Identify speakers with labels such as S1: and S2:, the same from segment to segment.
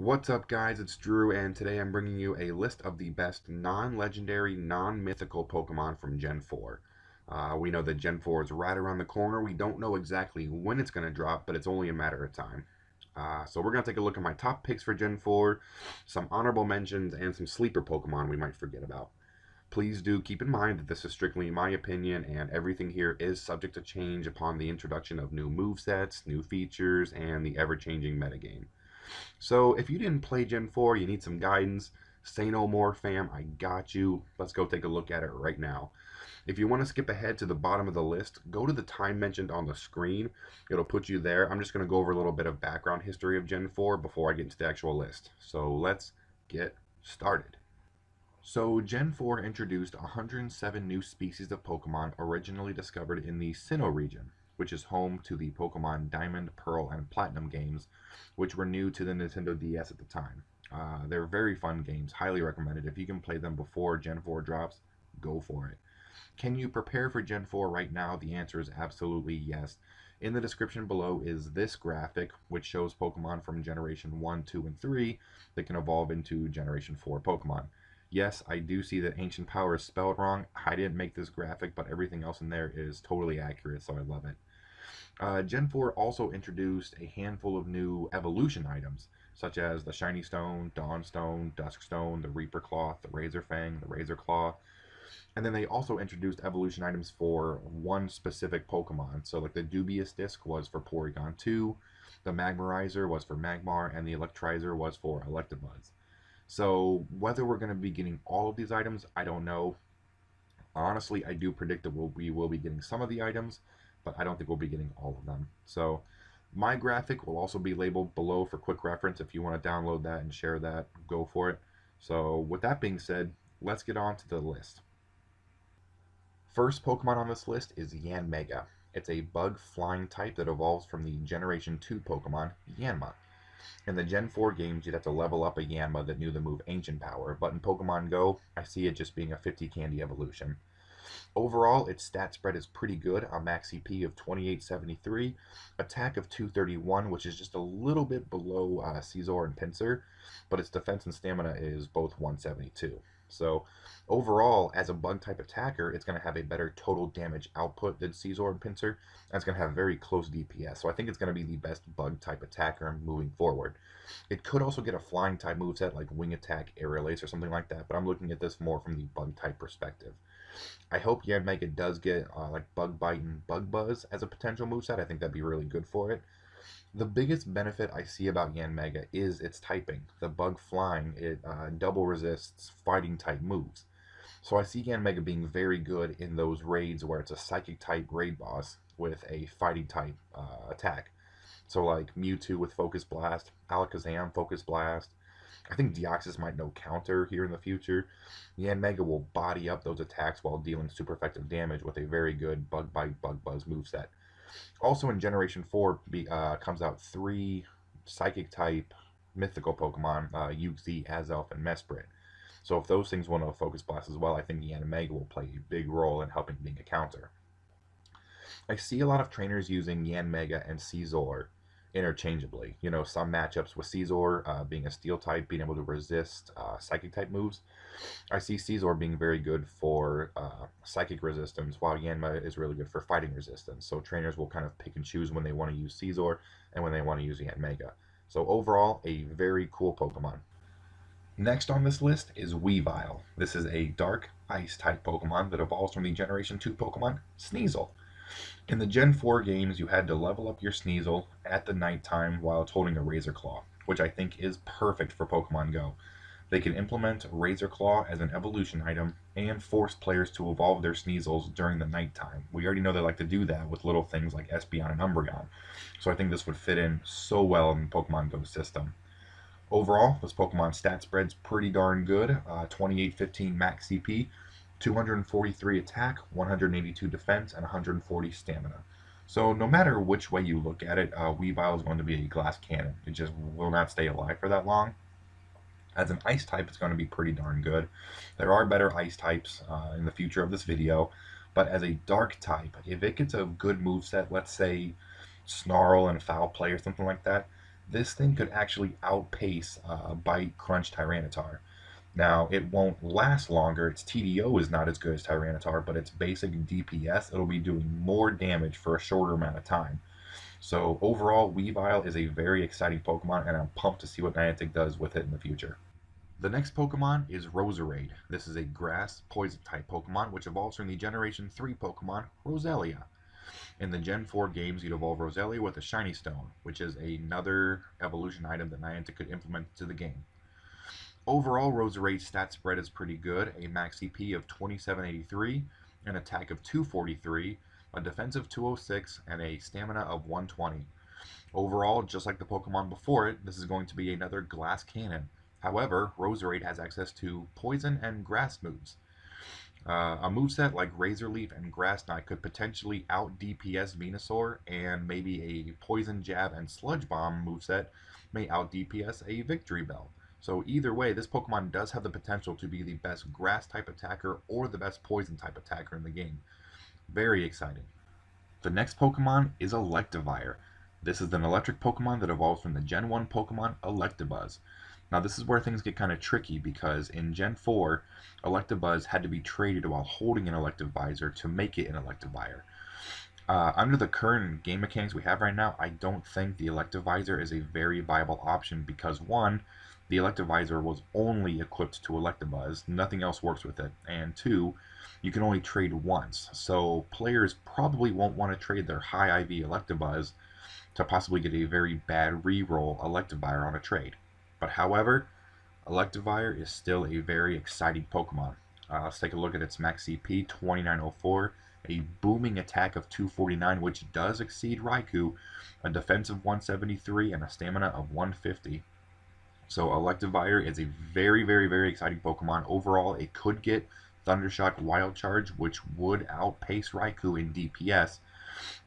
S1: What's up, guys? It's Drew, and today I'm bringing you a list of the best non-legendary, non-mythical Pokemon from Gen 4. We know that Gen 4 is right around the corner. We don't know exactly when it's going to drop, but it's only a matter of time. So we're going to take a look at my top picks for Gen 4, some honorable mentions, and some sleeper Pokemon we might forget about. Please do keep in mind that this is strictly my opinion, and everything here is subject to change upon the introduction of new movesets, new features, and the ever-changing metagame. So if you didn't play Gen 4, you need some guidance, say no more, fam. I got you. Let's go take a look at it right now. If you want to skip ahead to the bottom of the list, go to the time mentioned on the screen. It'll put you there. I'm just going to go over a little bit of background history of Gen 4 before I get into the actual list. So let's get started. So Gen 4 introduced 107 new species of Pokemon originally discovered in the Sinnoh region, which is home to the Pokemon Diamond, Pearl, and Platinum games, which were new to the Nintendo DS at the time. They're very fun games, highly recommended. If you can play them before Gen 4 drops, go for it. Can you prepare for Gen 4 right now? The answer is absolutely yes. In the description below is this graphic, which shows Pokemon from Generation 1, 2, and 3 that can evolve into Generation 4 Pokemon. Yes, I do see that Ancient Power is spelled wrong. I didn't make this graphic, but everything else in there is totally accurate, so I love it. Gen 4 also introduced a handful of new evolution items, such as the Shiny Stone, Dawn Stone, Dusk Stone, the Reaper Cloth, the Razor Fang, the Razor Claw. And then they also introduced evolution items for one specific Pokemon. So like the Dubious Disc was for Porygon 2, the Magmarizer was for Magmar, and the Electrizer was for Electabuzz. So whether we're going to be getting all of these items, I don't know. Honestly, I do predict that we will be getting some of the items, but I don't think we'll be getting all of them. So my graphic will also be labeled below for quick reference. If you want to download that and share that, go for it. So with that being said, let's get on to the list. First Pokemon on this list is Yanmega. It's a bug flying type that evolves from the Generation 2 Pokemon, Yanma. In the Gen 4 games, you'd have to level up a Yanma that knew the move Ancient Power, but in Pokemon Go, I see it just being a 50 candy evolution. Overall, its stat spread is pretty good, a max CP of 2873, attack of 231, which is just a little bit below Scizor and Pinsir, but its defense and stamina is both 172. So overall, as a bug-type attacker, it's going to have a better total damage output than Scizor and Pinsir, and it's going to have very close DPS. So I think it's going to be the best bug-type attacker moving forward. It could also get a flying-type moveset like Wing Attack, Aerial Ace, or something like that, but I'm looking at this more from the bug-type perspective. I hope Yanmega does get like Bug Bite and Bug Buzz as a potential moveset. I think that'd be really good for it. The biggest benefit I see about Yanmega is its typing. The bug flying, it double resists fighting type moves. So I see Yanmega being very good in those raids where it's a psychic type raid boss with a fighting type attack. So like Mewtwo with Focus Blast, Alakazam Focus Blast. I think Deoxys might know counter here in the future. Yanmega will body up those attacks while dealing super effective damage with a very good Bug Bite, Bug Buzz moveset. Also in Generation 4 comes out 3 Psychic type mythical Pokemon, Uxie, Azelf, and Mesprit. So if those things want to Focus Blast as well, I think Yanmega will play a big role in helping being a counter. I see a lot of trainers using Yanmega and Scizor interchangeably. You know, some matchups with Scizor being a Steel type, being able to resist Psychic type moves. I see Scizor being very good for Psychic resistance, while Yanma is really good for Fighting resistance. So trainers will kind of pick and choose when they want to use Scizor and when they want to use Yanmega. So overall, a very cool Pokemon. Next on this list is Weavile. This is a Dark Ice type Pokemon that evolves from the Generation 2 Pokemon, Sneasel. In the Gen 4 games, you had to level up your Sneasel at the nighttime while it's holding a Razor Claw, which I think is perfect for Pokemon Go. They can implement Razor Claw as an evolution item and force players to evolve their Sneasels during the nighttime. We already know they like to do that with little things like Espeon and Umbreon, so I think this would fit in so well in the Pokemon Go system. Overall, this Pokemon stat spread's pretty darn good, 2815 max CP, 243 attack, 182 defense, and 140 stamina. So no matter which way you look at it, Weavile is going to be a glass cannon. It just will not stay alive for that long. As an ice type, it's going to be pretty darn good. There are better ice types in the future of this video, but as a dark type, if it gets a good moveset, let's say Snarl and Foul Play or something like that, this thing could actually outpace Bite Crunch Tyranitar. Now, it won't last longer. Its TDO is not as good as Tyranitar, but its basic DPS, it'll be doing more damage for a shorter amount of time. So overall, Weavile is a very exciting Pokemon, and I'm pumped to see what Niantic does with it in the future. The next Pokemon is Roserade. This is a grass poison type Pokemon which evolves from the Generation 3 Pokemon Roselia. In the Gen 4 games, you'd evolve Roselia with a Shiny Stone, which is another evolution item that Niantic could implement to the game. Overall, Roserade's stat spread is pretty good, a max CP of 2783, an attack of 243, a defense of 206, and a stamina of 120. Overall, just like the Pokemon before it, this is going to be another Glass Cannon. However, Roserade has access to Poison and Grass moves. A moveset like Razor Leaf and Grass Knot could potentially out DPS Venusaur, and maybe a Poison Jab and Sludge Bomb moveset may out DPS a Victory Bell. So either way, this Pokemon does have the potential to be the best Grass type attacker or the best Poison type attacker in the game. Very exciting. The next Pokemon is Electivire. This is an electric Pokemon that evolves from the Gen 1 Pokemon Electabuzz. Now this is where things get kind of tricky because in Gen 4, Electabuzz had to be traded while holding an Electivire to make it an Electivire. Under the current game mechanics we have right now, I don't think the Electivire is a very viable option because one, the Electivire was only equipped to Electabuzz, nothing else works with it, and two, you can only trade once, so players probably won't want to trade their high IV Electabuzz to possibly get a very bad reroll Electivire on a trade. But however, Electivire is still a very exciting Pokemon. Let's take a look at its max CP, 2904, a booming attack of 249, which does exceed Raikou, a defense of 173, and a stamina of 150. So Electivire is a very, very, very exciting Pokemon. Overall, it could get Thundershock Wild Charge, which would outpace Raikou in DPS,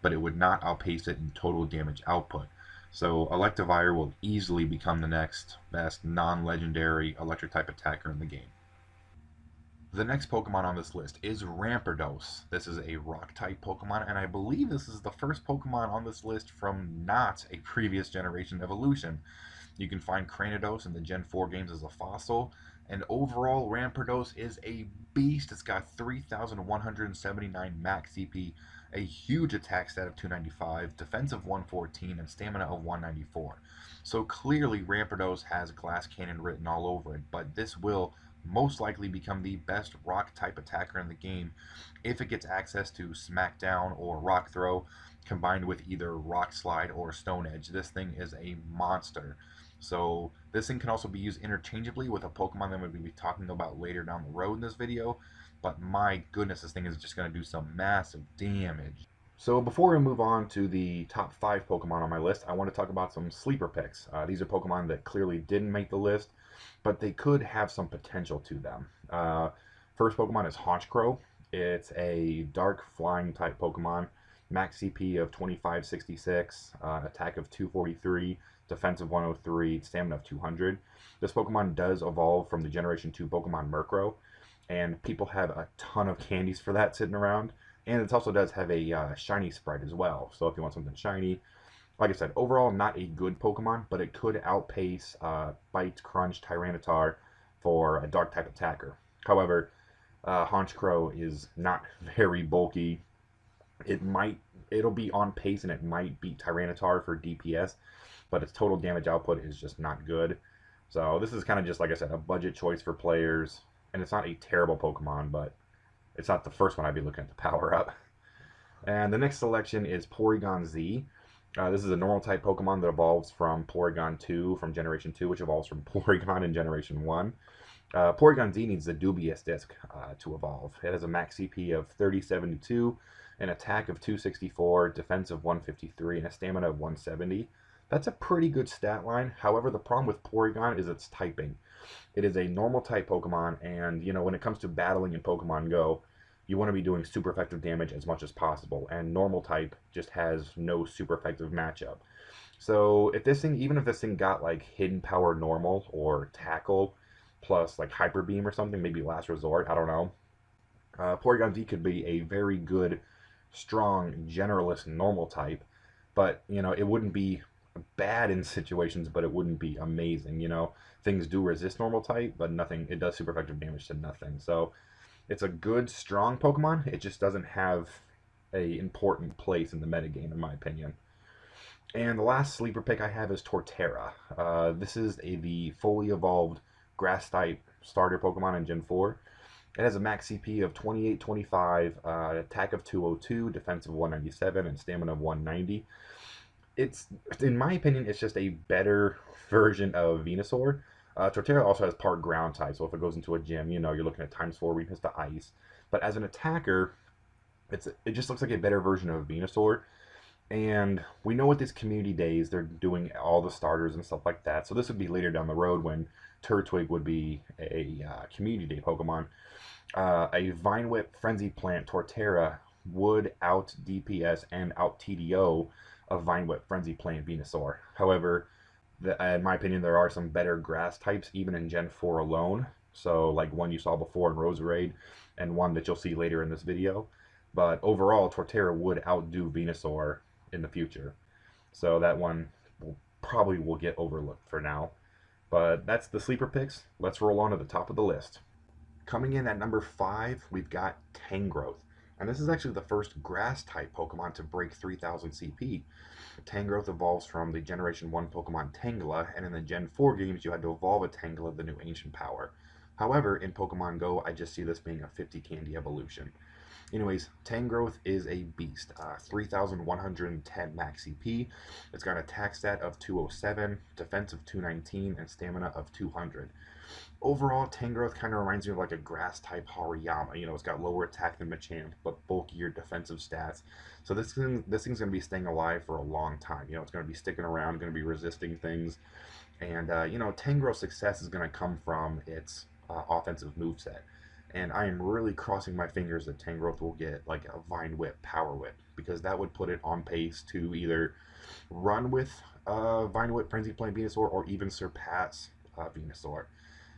S1: but it would not outpace it in total damage output. So Electivire will easily become the next best non-legendary electric type attacker in the game. The next Pokemon on this list is Rampardos. This is a rock type Pokemon, and I believe this is the first Pokemon on this list from not a previous generation evolution. You can find Cranidos in the Gen 4 games as a fossil, and overall Rampardos is a beast. It's got 3,179 max CP, a huge attack stat of 295, defense of 114, and stamina of 194. So clearly Rampardos has Glass Cannon written all over it, but this will most likely become the best rock type attacker in the game if it gets access to Smackdown or Rock Throw combined with either Rock Slide or Stone Edge. This thing is a monster. So this thing can also be used interchangeably with a Pokemon that we'll be talking about later down the road in this video, but my goodness, this thing is just going to do some massive damage. So before we move on to the top 5 Pokemon on my list, I want to talk about some sleeper picks. These are Pokemon that clearly didn't make the list, but they could have some potential to them. First Pokemon is Honchkrow. It's a dark flying type Pokemon. Max CP of 2566, attack of 243, defense of 103, stamina of 200. This Pokemon does evolve from the Generation 2 Pokemon Murkrow, and people have a ton of candies for that sitting around. And it also does have a shiny sprite as well. So if you want something shiny, like I said, overall not a good Pokemon, but it could outpace Bite, Crunch, Tyranitar for a dark type attacker. However, Honchkrow is not very bulky. It'll be on pace and it might beat Tyranitar for DPS, but its total damage output is just not good. So this is kind of just, like I said, a budget choice for players, and it's not a terrible Pokemon, but it's not the first one I'd be looking to power up. And the next selection is Porygon Z. This is a normal type Pokemon that evolves from Porygon 2 from Generation 2, which evolves from Porygon in Generation 1. Porygon Z needs the Dubious Disc to evolve. It has a max CP of 3072, an attack of 264, defense of 153, and a stamina of 170. That's a pretty good stat line. However, the problem with Porygon is its typing. It is a normal type Pokemon, and when it comes to battling in Pokemon Go, you want to be doing super effective damage as much as possible, and normal type just has no super effective matchup. So if this thing, even if this thing got like Hidden Power Normal or Tackle plus like Hyper Beam or something, maybe Last Resort, I don't know. Porygon Z could be a very good, strong, generalist normal type, but it wouldn't be bad in situations, but it wouldn't be amazing. Things do resist normal type, but nothing. It does super effective damage to nothing. So it's a good, strong Pokemon. It just doesn't have a important place in the metagame, in my opinion. And the last sleeper pick I have is Torterra. This is the fully evolved grass type starter Pokemon in Gen 4. It has a max CP of 2825, attack of 202, defense of 197, and stamina of 190. It's, in my opinion, it's just a better version of Venusaur. Torterra also has part ground type, so if it goes into a gym, you're looking at times 4 weakness to ice. But as an attacker, it just looks like a better version of Venusaur. And we know with these community days, they're doing all the starters and stuff like that. So this would be later down the road when Turtwig would be a community day Pokemon. A Vine Whip Frenzy Plant Torterra would out DPS and out TDO a Vine Whip Frenzy Plant Venusaur. However, in my opinion, there are some better grass types even in Gen 4 alone. So like one you saw before in Roserade and one that you'll see later in this video. But overall, Torterra would outdo Venusaur in the future. So that one probably will get overlooked for now. But that's the sleeper picks. Let's roll on to the top of the list. Coming in at number 5, we've got Tangrowth. And this is actually the first grass type Pokemon to break 3000 CP. Tangrowth evolves from the Generation 1 Pokemon Tangela, and in the Gen 4 games you had to evolve a Tangela, the new ancient power. However, in Pokemon Go, I just see this being a 50 candy evolution. Anyways, Tangrowth is a beast. 3,110 max CP. It's got an attack stat of 207, defense of 219, and stamina of 200. Overall, Tangrowth kind of reminds me of like a grass type Hariyama. It's got lower attack than Machamp, but bulkier defensive stats. So this thing's going to be staying alive for a long time. It's going to be sticking around, going to be resisting things. And, Tangrowth's success is going to come from its offensive moveset. And I am really crossing my fingers that Tangrowth will get like a Vine Whip, Power Whip, because that would put it on pace to either run with Vine Whip, Frenzy Plant Venusaur, or even surpass Venusaur.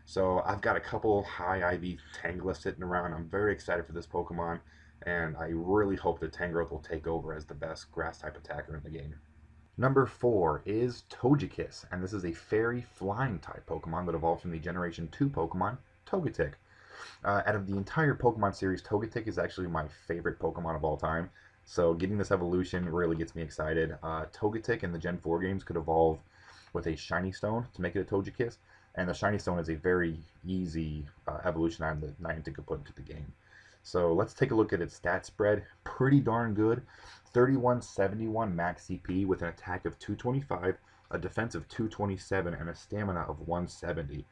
S1: So I've got a couple high IV Tangela sitting around. I'm very excited for this Pokemon, and I really hope that Tangrowth will take over as the best grass-type attacker in the game. Number 4 is Togekiss, and this is a fairy flying type Pokemon that evolved from the Generation 2 Pokemon, Togetic. Out of the entire Pokemon series, Togetic is actually my favorite Pokemon of all time. So getting this evolution really gets me excited. Togetic in the Gen 4 games could evolve with a Shiny Stone to make it a Togekiss. And the Shiny Stone is a very easy evolution item that Niantic could put into the game. So let's take a look at its stat spread. Pretty darn good. 3171 max CP with an attack of 225, a defense of 227, and a stamina of 170.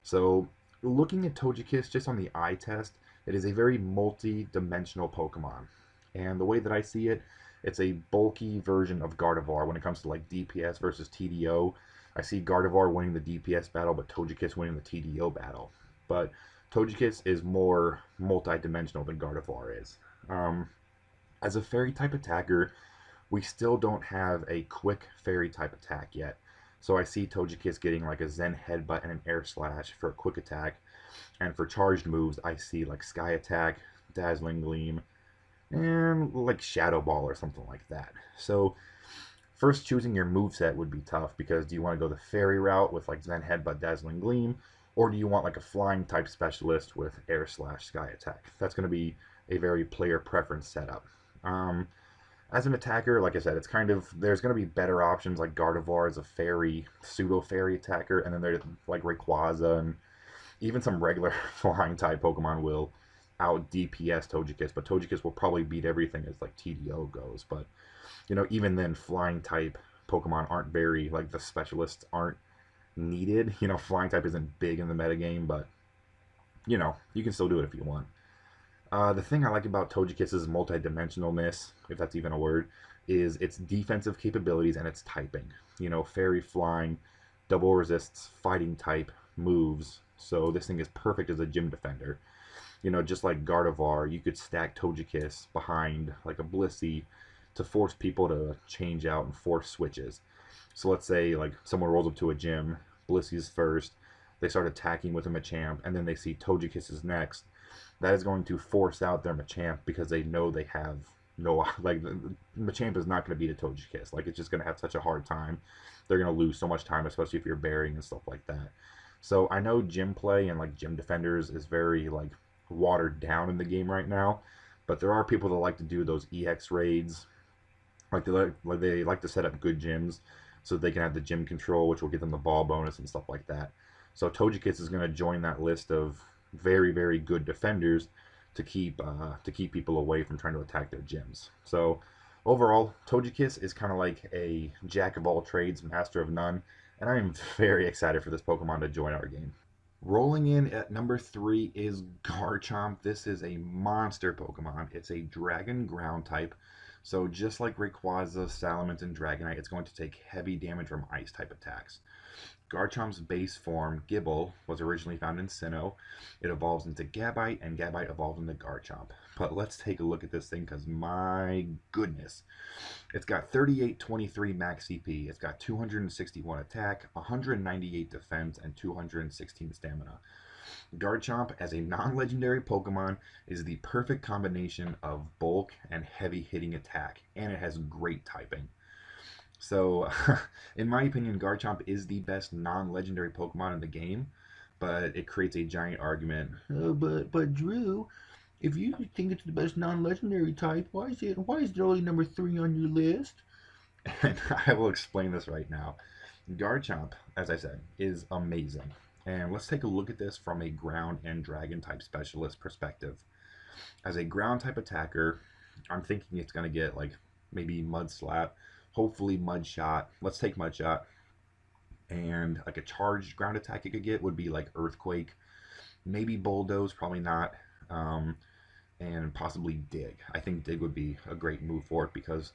S1: So looking at Togekiss just on the eye test, it is a very multi-dimensional Pokemon. And the way that I see it, it's a bulky version of Gardevoir when it comes to like DPS versus TDO. I see Gardevoir winning the DPS battle, but Togekiss winning the TDO battle. But Togekiss is more multi-dimensional than Gardevoir is. As a fairy-type attacker, we still don't have a quick fairy-type attack yet. So I see Togekiss getting like a Zen Headbutt and an Air Slash for a quick attack. And for charged moves, I see like Sky Attack, Dazzling Gleam, and like Shadow Ball or something like that. So first choosing your moveset would be tough because do you want to go the fairy route with like Zen Headbutt, Dazzling Gleam, or do you want like a flying type specialist with Air Slash, Sky Attack? That's going to be a very player preference setup. As an attacker, like I said, it's kind of, there's going to be better options like Gardevoir as a fairy, pseudo-fairy attacker, and then there's like Rayquaza and even some regular flying type Pokemon will out DPS Togekiss, but Togekiss will probably beat everything as like TDO goes. But, even then, flying type Pokemon aren't very, like the specialists aren't needed. Flying type isn't big in the metagame, but, you can still do it if you want. The thing I like about Togekiss' multidimensionalness, if that's even a word, is its defensive capabilities and its typing. Fairy, flying, double resists, fighting type moves. So this thing is perfect as a gym defender. Just like Gardevoir, you could stack Togekiss behind like a Blissey to force people to change out and force switches. So let's say like someone rolls up to a gym, Blissey's first, they start attacking with a Machamp, and then they see Togekiss is next. That is going to force out their Machamp because they know they have no, like Machamp is not going to beat a Togekiss. Like it's just going to have such a hard time. They're going to lose so much time, especially if you're burying and stuff like that. So I know gym play and like gym defenders is very like watered down in the game right now, but there are people that like to do those EX raids. They like to set up good gyms so they can have the gym control, which will give them the ball bonus and stuff like that. So Togekiss is going to join that list of very good defenders to keep people away from trying to attack their gyms. So overall, Togekiss is kind of like a jack of all trades, master of none, and I am very excited for this Pokemon to join our game. Rolling in at number 3 is Garchomp. This is a monster Pokemon. It's a Dragon Ground type. So just like Rayquaza, Salamence, and Dragonite, it's going to take heavy damage from Ice type attacks. Garchomp's base form, Gible, was originally found in Sinnoh. It evolves into Gabite, and Gabite evolves into Garchomp. But let's take a look at this thing, because my goodness. It's got 3823 max CP, it's got 261 attack, 198 defense, and 216 stamina. Garchomp, as a non-legendary Pokemon, is the perfect combination of bulk and heavy hitting attack, and it has great typing. So, in my opinion, Garchomp is the best non-legendary Pokemon in the game, but it creates a giant argument. Oh, but Drew, if you think it's the best non-legendary type, why is it only number 3 on your list? And I will explain this right now. Garchomp, as I said, is amazing. And let's take a look at this from a ground and dragon type specialist perspective. As a ground type attacker, I'm thinking it's going to get like maybe Mud Slap, hopefully Mud Shot. Let's take Mud Shot. And like a charged ground attack it could get would be like Earthquake, maybe Bulldoze, probably not, and possibly Dig. I think Dig would be a great move for it because,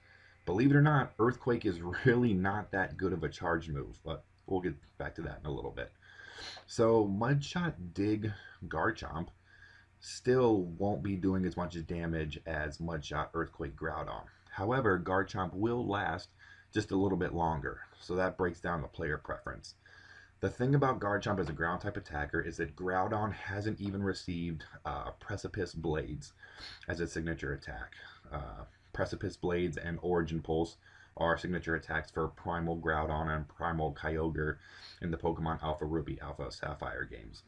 S1: believe it or not, Earthquake is really not that good of a charge move, but we'll get back to that in a little bit. So Mudshot, Dig, Garchomp still won't be doing as much damage as Mudshot, Earthquake, Groudon. However, Garchomp will last just a little bit longer, so that breaks down the player preference. The thing about Garchomp as a ground type attacker is that Groudon hasn't even received Precipice Blades as its signature attack. Precipice Blades and Origin Pulse are signature attacks for Primal Groudon and Primal Kyogre in the Pokemon Alpha Ruby, Alpha Sapphire games.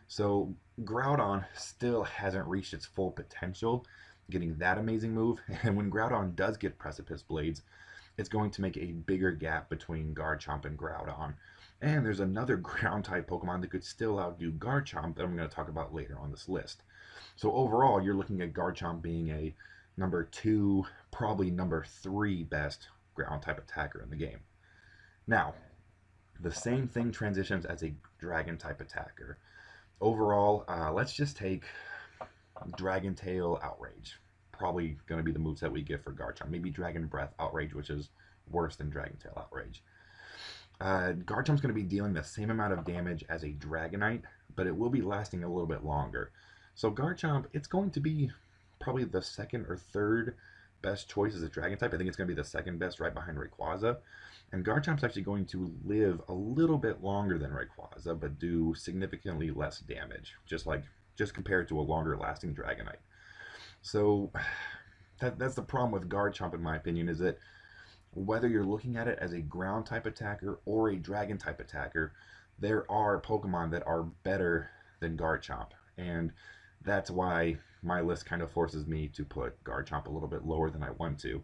S1: So Groudon still hasn't reached its full potential getting that amazing move, and when Groudon does get Precipice Blades, it's going to make a bigger gap between Garchomp and Groudon. And there's another ground type Pokemon that could still outdo Garchomp that I'm going to talk about later on this list. So overall, you're looking at Garchomp being a number 2, probably number 3 best ground type attacker in the game. Now, the same thing transitions as a dragon type attacker. Overall, let's just take Dragon Tail Outrage. Probably going to be the moveset we get for Garchomp. Maybe Dragon Breath Outrage, which is worse than Dragon Tail Outrage. Garchomp's going to be dealing the same amount of damage as a Dragonite, but it will be lasting a little bit longer. So Garchomp, it's going to be probably the second or third best choice as a Dragon type. I think it's going to be the second best right behind Rayquaza. And Garchomp's actually going to live a little bit longer than Rayquaza, but do significantly less damage, just compared to a longer lasting Dragonite. So that's the problem with Garchomp, in my opinion, is that whether you're looking at it as a ground type attacker or a dragon type attacker, there are Pokemon that are better than Garchomp. And that's why my list kind of forces me to put Garchomp a little bit lower than I want to.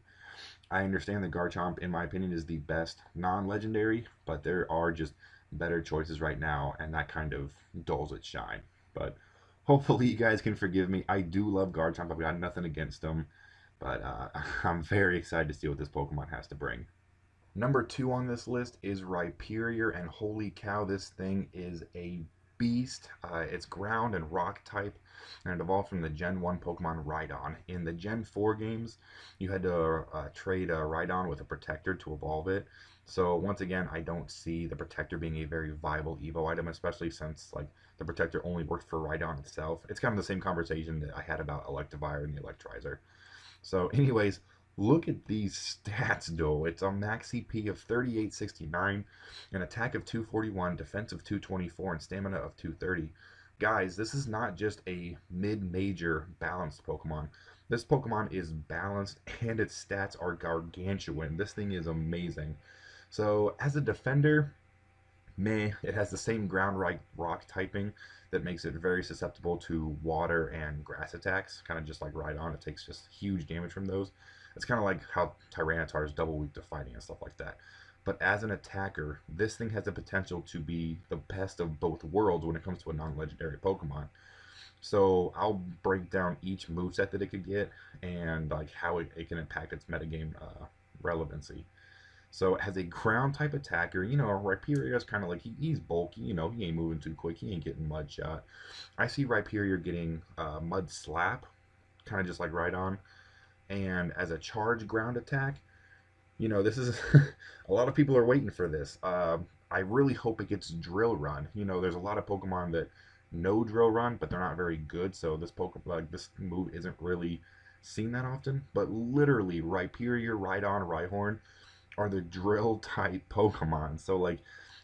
S1: I understand that Garchomp, in my opinion, is the best non-legendary, but there are just better choices right now, and that kind of dulls its shine. But hopefully you guys can forgive me. I do love Garchomp. I've got nothing against him. But I'm very excited to see what this Pokemon has to bring. Number 2 on this list is Rhyperior, and holy cow, this thing is a beast. It's ground and rock type, and it evolved from the Gen 1 Pokemon Rhydon. In the Gen 4 games, you had to trade a Rhydon with a Protector to evolve it. So once again, I don't see the Protector being a very viable Evo item, especially since like the Protector only worked for Rhydon itself. It's kind of the same conversation that I had about Electivire and the Electrizer. So anyways, look at these stats though. It's a max CP of 3869, an attack of 241, defense of 224, and stamina of 230. Guys, this is not just a mid-major balanced Pokemon. This Pokemon is balanced and its stats are gargantuan. This thing is amazing. So, as a defender, meh, it has the same ground right rock typing that makes it very susceptible to water and grass attacks, kind of just like Rhydon. It takes just huge damage from those. It's kind of like how Tyranitar is double weak to fighting and stuff like that. But as an attacker, this thing has the potential to be the best of both worlds when it comes to a non-legendary Pokemon. So I'll break down each moveset that it could get and like how it can impact its metagame relevancy. So as a ground type attacker, Rhyperior is kind of like he's bulky. He ain't moving too quick. He ain't getting mud shot. I see Rhyperior getting mud slap, kind of just like Rhydon. And as a charge ground attack, this is a lot of people are waiting for this. I really hope it gets Drill Run. There's a lot of Pokemon that know Drill Run, but they're not very good. So this move isn't really seen that often. But literally, Rhyperior, Rhydon, Rhyhorn are the drill type Pokemon. So like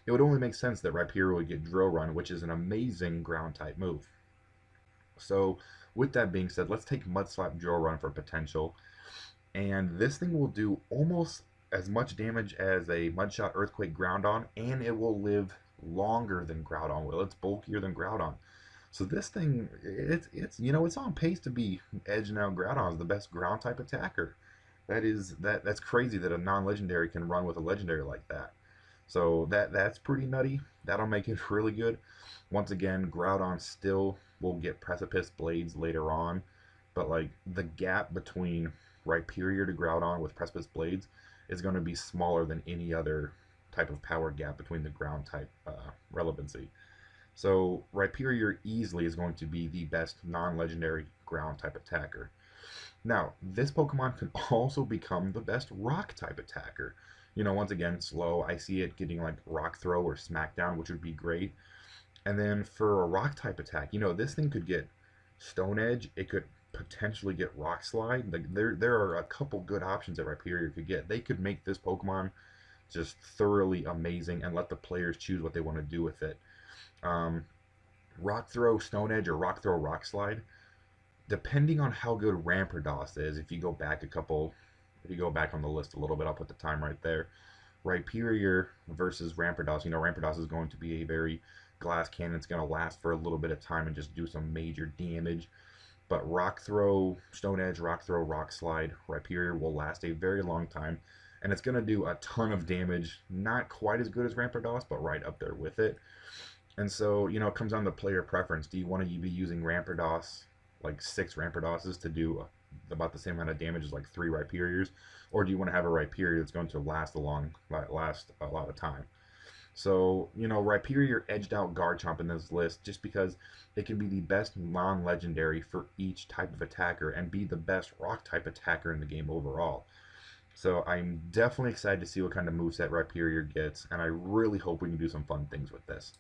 S1: it would only make sense that Rhyperior would get Drill Run, which is an amazing ground type move. So with that being said, let's take Mudslap Drill Run for potential. And this thing will do almost as much damage as a Mudshot Earthquake Groudon, and it will live longer than Groudon will. It's bulkier than Groudon. So this thing, it's on pace to be edging out Groudon as the best ground type attacker. That's crazy that a non-legendary can run with a legendary like that. So that's pretty nutty. That'll make it really good. Once again, Groudon still will get Precipice Blades later on, but like the gap between Rhyperior to Groudon with Precipice Blades is going to be smaller than any other type of power gap between the ground type relevancy. So Rhyperior easily is going to be the best non-legendary ground type attacker. Now, this Pokemon can also become the best rock type attacker. Once again, slow. I see it getting like Rock Throw or Smackdown, which would be great. And then for a rock type attack, this thing could get Stone Edge. It could potentially get Rock Slide. Like there are a couple good options that Rhyperior could get. They could make this Pokemon just thoroughly amazing and let the players choose what they want to do with it. Um, Rock Throw, Stone Edge, or Rock Throw, Rock Slide, depending on how good Rampardos is, if you go back on the list a little bit, I'll put the time right there. Rhyperior versus Rampardos. Rampardos is going to be a very glass cannon. It's going to last for a little bit of time and just do some major damage. But Rock Throw, Stone Edge, Rock Throw, Rock Slide, Rhyperior will last a very long time. And it's going to do a ton of damage. Not quite as good as Rampardos, but right up there with it. And so, it comes down to player preference. Do you want to be using Rampardos, like 6 Rampardoses, to do about the same amount of damage as like 3 Rhyperiors? Or do you want to have a Rhyperior that's going to last a lot of time? So, Rhyperior edged out Garchomp in this list just because it can be the best non-legendary for each type of attacker and be the best rock type attacker in the game overall. So I'm definitely excited to see what kind of moveset Rhyperior gets, and I really hope we can do some fun things with this.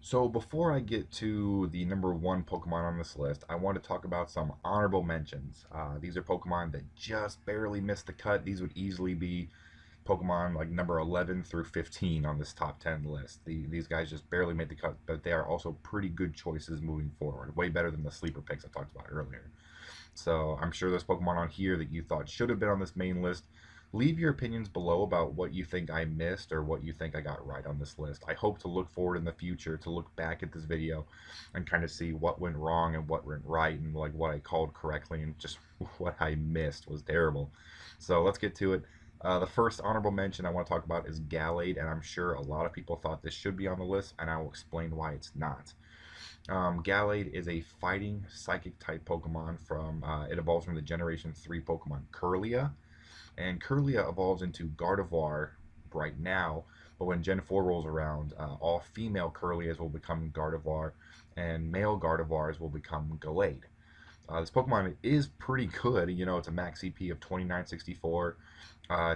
S1: So before I get to the number 1 Pokemon on this list, I want to talk about some honorable mentions. These are Pokemon that just barely missed the cut. These would easily be Pokemon like number 11 through 15 on this top 10 list. These guys just barely made the cut, but they are also pretty good choices moving forward. Way better than the sleeper picks I talked about earlier. So I'm sure there's Pokemon on here that you thought should have been on this main list. Leave your opinions below about what you think I missed or what you think I got right on this list. I hope to look forward in the future to look back at this video and kind of see what went wrong and what went right and like what I called correctly and just what I missed was terrible. So let's get to it. The first honorable mention I want to talk about is Gallade, and I'm sure a lot of people thought this should be on the list, and I will explain why it's not. Gallade is a fighting psychic type Pokemon it evolves from the Generation 3 Pokemon Kirlia. And Kirlia evolves into Gardevoir right now, but when Gen 4 rolls around, all female Kirlias will become Gardevoir, and male Gardevoirs will become Gallade. This Pokemon is pretty good. It's a max CP of 2964,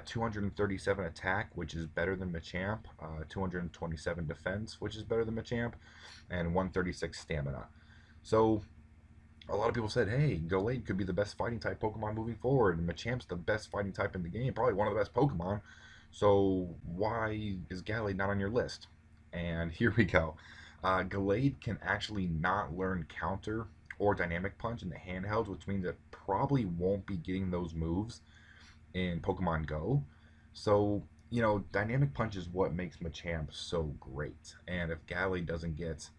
S1: 237 attack, which is better than Machamp, 227 defense, which is better than Machamp, and 136 stamina. So a lot of people said, hey, Gallade could be the best fighting type Pokemon moving forward, and Machamp's the best fighting type in the game, probably one of the best Pokemon. So why is Gallade not on your list? And here we go.
S2: Gallade can actually not learn counter or dynamic punch in the handhelds, which means it probably won't be getting those moves in Pokemon Go. So, dynamic punch is what makes Machamp so great. And if Gallade doesn't get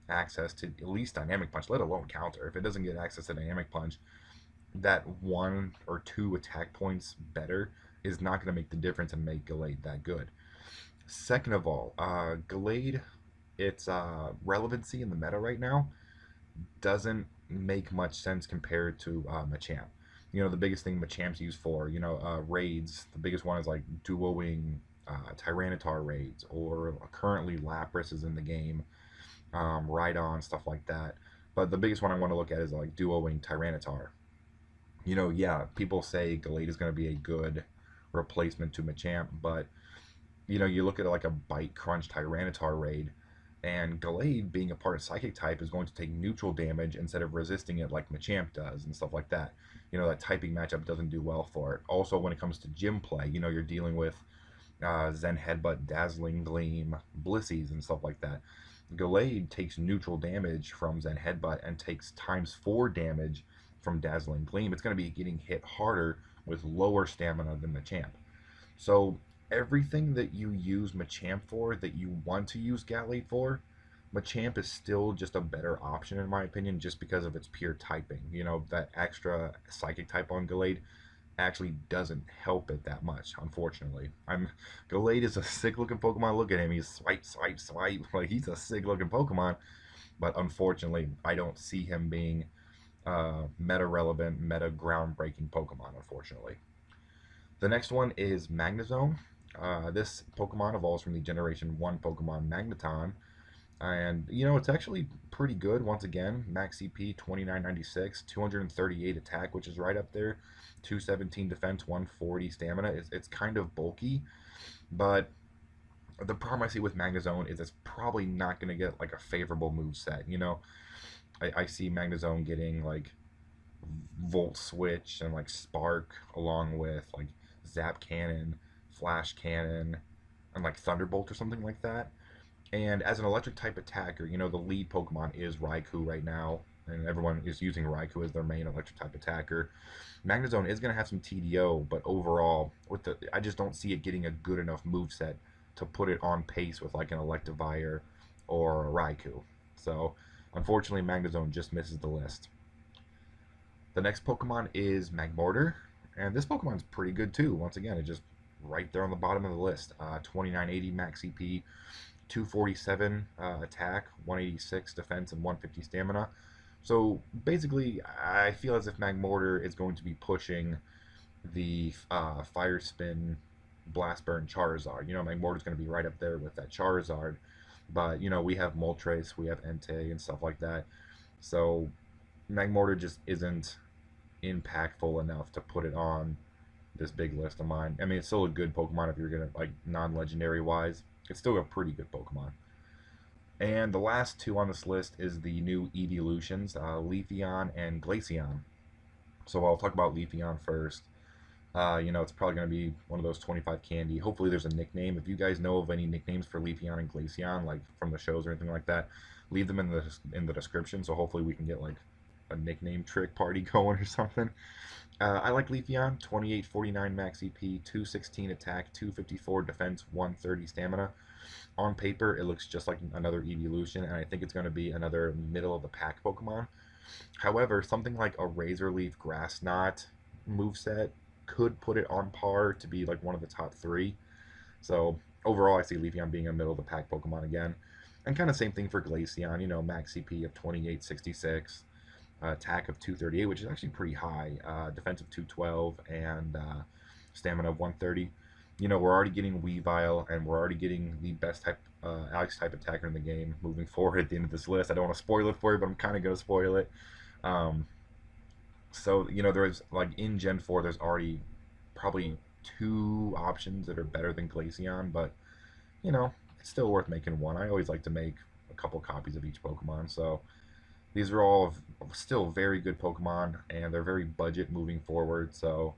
S2: access to at least dynamic punch, let alone counter, if it doesn't get access to dynamic punch, that one or two attack points better is not going to make the difference and make Gallade that good. Second of all, Gallade, its relevancy in the meta right now doesn't make much sense compared to Machamp. The biggest thing Machamp's used for, raids. The biggest one is like duoing Tyranitar raids, or currently Lapras is in the game, Rhydon, stuff like that. But the biggest one I want to look at is like duoing Tyranitar. Yeah, people say Gallade is going to be a good replacement to Machamp, but you look at it like a Bite Crunch Tyranitar raid, and Gallade, being a part of Psychic type, is going to take neutral damage instead of resisting it like Machamp does and stuff like that. That typing matchup doesn't do well for it. Also, when it comes to gym play, you're dealing with Zen Headbutt, Dazzling Gleam, Blissies, and stuff like that. Gallade takes neutral damage from Zen Headbutt and takes times 4 damage from Dazzling Gleam. It's going to be getting hit harder with lower stamina than Machamp. So everything that you use Machamp for, that you want to use Gallade for, Machamp is still just a better option in my opinion, just because of its pure typing. That extra Psychic type on Gallade actually doesn't help it that much, unfortunately. Gallade is a sick looking Pokemon. Look at him, he's swipe, swipe, swipe. Like, he's a sick looking Pokemon, but unfortunately, I don't see him being meta relevant, meta groundbreaking Pokemon, unfortunately. The next one is Magnezone. This Pokemon evolves from the Generation 1 Pokemon Magneton. And, it's actually pretty good once again. Max CP 2996, 238 attack, which is right up there. 217 defense, 140 stamina. It's kind of bulky, but the problem I see with Magnezone is it's probably not going to get like a favorable move set. I see Magnezone getting like Volt Switch and like Spark, along with like Zap Cannon, Flash Cannon, and like Thunderbolt or something like that. And as an electric type attacker, the lead Pokemon is Raikou right now, and everyone is using Raikou as their main electric type attacker. Magnezone is going to have some TDO, but overall, I just don't see it getting a good enough move set to put it on pace with like an Electivire or a Raikou. So, unfortunately, Magnezone just misses the list. The next Pokemon is Magmortar, and this Pokemon's pretty good too. Once again, it's just right there on the bottom of the list. 2980 max CP, 247 attack, 186 defense, and 150 stamina. So basically, I feel as if Magmortar is going to be pushing the Fire Spin, Blast Burn, Charizard. Magmortar's going to be right up there with that Charizard. But, we have Moltres, we have Entei, and stuff like that. So Magmortar just isn't impactful enough to put it on this big list of mine. I mean, it's still a good Pokemon if you're gonna like non-legendary wise. It's still a pretty good Pokemon. And the last two on this list is the new evolutions, Leafeon and Glaceon. So I'll talk about Leafeon first. It's probably going to be one of those 25 candy. Hopefully, there's a nickname. If you guys know of any nicknames for Leafeon and Glaceon, like from the shows or anything like that, leave them in the description. So hopefully, we can get like a nickname trick party going or something. I like Leafeon, 2849 max EP, 216 attack, 254 defense, 130 stamina. On paper, it looks just like another evolution, and I think it's going to be another middle of the pack Pokemon. However, something like a Razor Leaf Grass Knot moveset could put it on par to be like one of the top three. So overall, I see Leafeon being a middle of the pack Pokemon again. And kind of same thing for Glaceon, max CP of 2866, attack of 238, which is actually pretty high, defense of 212, and stamina of 130. We're already getting Weavile, and we're already getting the best type Alex type attacker in the game moving forward at the end of this list. I don't want to spoil it for you, but I'm kind of going to spoil it. Um, so, there's like in Gen 4, there's already probably two options that are better than Glaceon, but it's still worth making one. I always like to make a couple copies of each Pokemon, so these are all still very good Pokemon, and they're very budget moving forward. So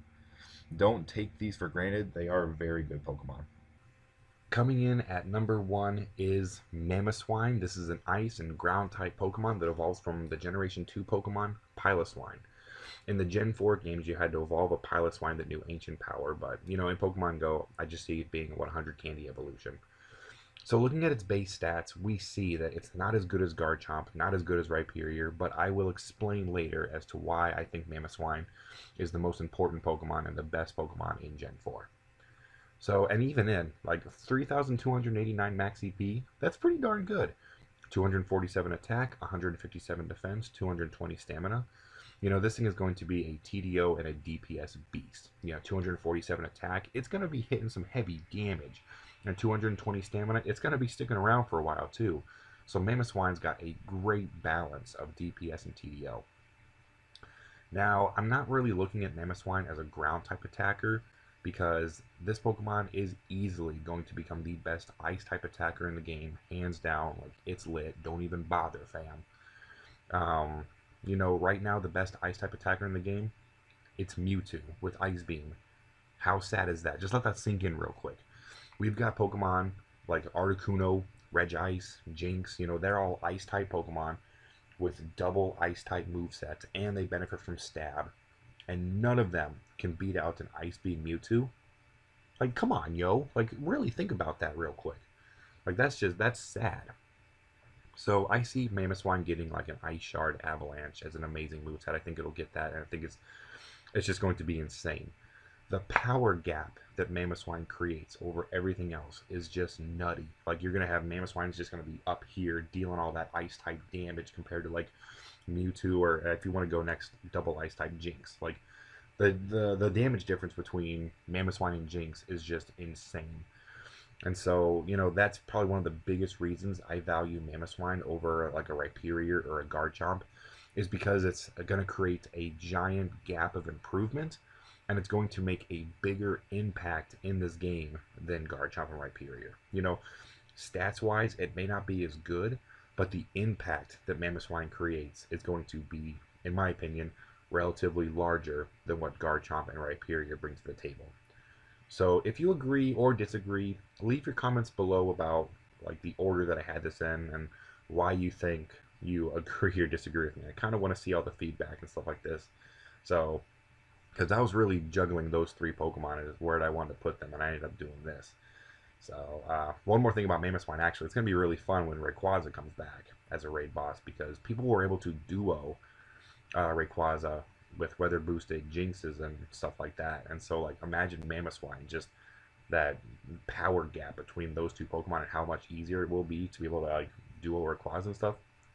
S2: don't take these for granted. They are very good Pokemon.
S1: Coming in at number one is Mamoswine. This is an ice and ground type Pokemon that evolves from the Generation 2 Pokemon Piloswine. In the Gen 4 games, you had to evolve a Piloswine that knew Ancient Power, but in Pokemon Go, I just see it being a 100 candy evolution. So looking at its base stats, we see that it's not as good as Garchomp, not as good as Rhyperior, but I will explain later as to why I think Mamoswine is the most important Pokemon and the best Pokemon in Gen 4. So, and even in, like 3,289 max EP, that's pretty darn good. 247 attack, 157 defense, 220 stamina. This thing is going to be a TDO and a DPS beast. 247 attack, it's going to be hitting some heavy damage. And 220 stamina, it's going to be sticking around for a while too. So Mamoswine's got a great balance of DPS and TDO. Now, I'm not really looking at Mamoswine as a ground type attacker because this Pokemon is easily going to become the best ice type attacker in the game, hands down. Like, it's lit. Don't even bother, fam. Right now the best ice type attacker in the game, it's Mewtwo with Ice Beam. How sad is that? Just let that sink in real quick. We've got Pokemon like Articuno, Regice, Jinx. They're all ice type Pokemon with double ice type movesets, and they benefit from stab. And none of them can beat out an Ice Beam Mewtwo. Like, come on, yo. Like, really think about that real quick. Like, that's sad. So I see Mamoswine getting like an Ice Shard Avalanche as an amazing moveset. I think it'll get that, and I think it's just going to be insane. The power gap that Mamoswine creates over everything else is just nutty. Like, you're gonna have Mamoswine's just gonna be up here dealing all that ice type damage compared to like Mewtwo, or if you want to go next, double ice type Jinx. Like, the damage difference between Mamoswine and Jinx is just insane. And so, that's probably one of the biggest reasons I value Mamoswine over like a Rhyperior or a Garchomp, is because it's going to create a giant gap of improvement, and it's going to make a bigger impact in this game than Garchomp and Rhyperior. Stats wise, it may not be as good, but the impact that Mamoswine creates is going to be, in my opinion, relatively larger than what Garchomp and Rhyperior bring to the table. So if you agree or disagree, leave your comments below about like the order that I had this in and why you think you agree or disagree with me. I kind of want to see all the feedback and stuff like this. So, because I was really juggling those three Pokemon as where I wanted to put them, and I ended up doing this. So, one more thing about Mamoswine, actually, it's going to be really fun when Rayquaza comes back as a raid boss, because people were able to duo Rayquaza with weather boosted Jinxes and stuff like that. And so, like, imagine Mamoswine, just that power gap between those two Pokemon and how much easier it will be to be able to like duo Rayquaza and stuff.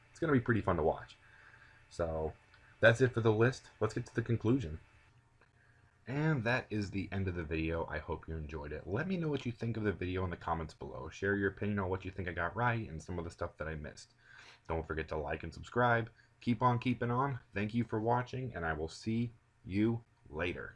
S1: It's gonna be pretty fun to watch. So that's it for the list. Let's get to the conclusion. And that is the end of the video. I hope you enjoyed it. Let me know what you think of the video in the comments below. Share your opinion on what you think I got right and some of the stuff that I missed. Don't forget to like and subscribe. Keep on keeping on. Thank you for watching, and I will see you later.